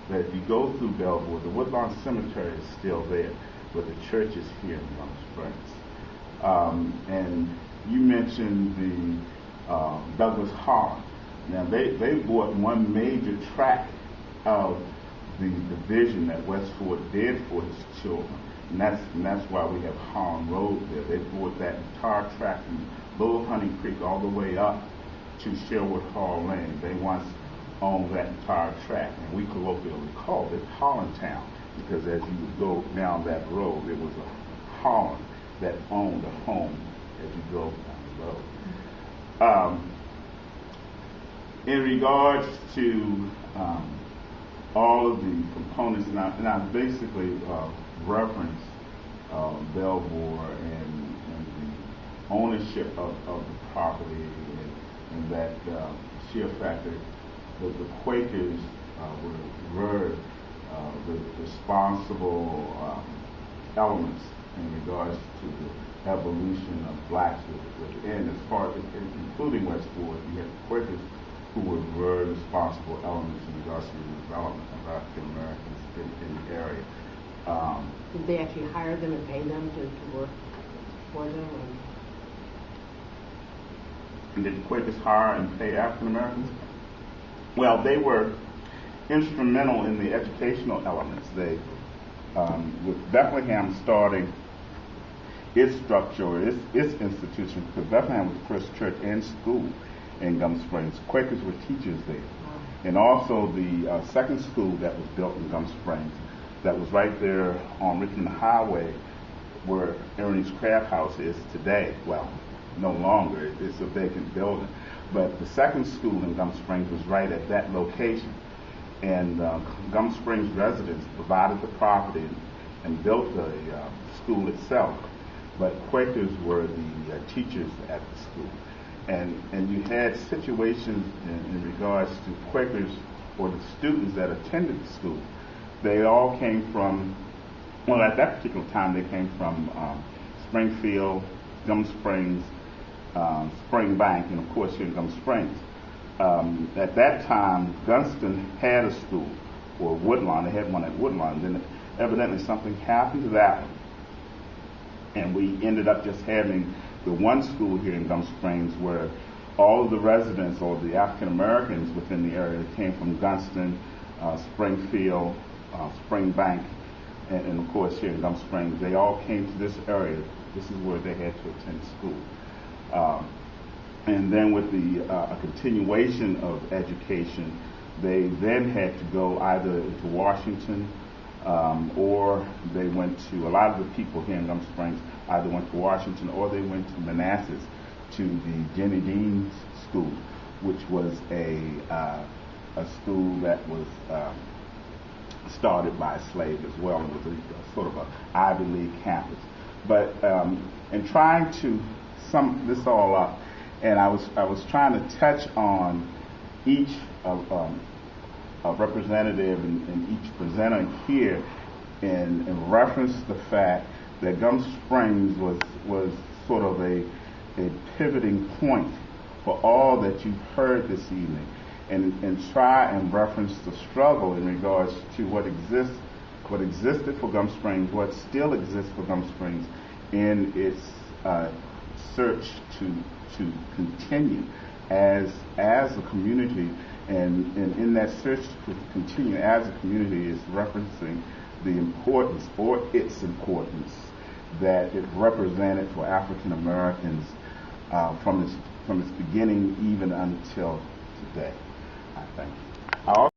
that if you go through Belvoir, the Woodlawn Cemetery is still there, but the church is here in Gum Springs. And you mentioned the Douglas Holland. Now, they bought one major tract of the division that West Ford did for his children. And that's why we have Holland Road there. They bought that entire tract from Little Honey Creek all the way up to Sherwood Hall Lane. They once owned that entire tract, and we colloquially called it Hollandtown, because as you would go down that road, it was a Holland that owned a home as you drove down the road. In regards to all of the components, and I basically reference Belvoir and the ownership of the property, and that sheer fact that the Quakers were the responsible elements in regards to the evolution of blacks within, as far as including West Ford. You had the Quakers who were very responsible elements in regards to the development of African Americans in the area. Did they actually hire them and pay them to work for them? And did the Quakers hire and pay African Americans? Well, they were instrumental in the educational elements. They, with Bethlehem starting its structure, or its institution, because Bethlehem was the first church and school in Gum Springs. Quakers were teachers there. And also the second school that was built in Gum Springs, that was right there on Richmond Highway, where Ernie's Craft House is today. Well, no longer. It's a vacant building. But the second school in Gum Springs was right at that location. And Gum Springs residents provided the property and built the school itself. But Quakers were the teachers at the school. And you had situations in regards to Quakers or the students that attended the school. They all came from, well, at that particular time, they came from Springfield, Gum Springs, Spring Bank, and of course here in Gum Springs. At that time, Gunston had a school, or Woodlawn. They had one at Woodlawn. Then evidently something happened to that one, and we ended up just having the one school here in Gum Springs where all of the residents, or the African Americans within the area, that came from Gunston, Springfield, Spring Bank, and of course here in Gum Springs, they all came to this area. This is where they had to attend school. And then with a continuation of education, they then had to go either to Washington, or they went to, a lot of the people here in Gum Springs either went to Washington or they went to Manassas to the Jenny Dean School, which was a school that was started by a slave as well. It was a sort of an Ivy League campus. But in trying to sum this all up, and I was trying to touch on each representative and each presenter here in reference to the fact that Gum Springs was sort of a pivoting point for all that you've heard this evening, and try and reference the struggle in regards to what existed for Gum Springs, what still exists for Gum Springs in its search to continue as a community, and in that search to continue as a community is referencing the importance, or its importance, that it represented for African Americans from its beginning even until today. I thank you.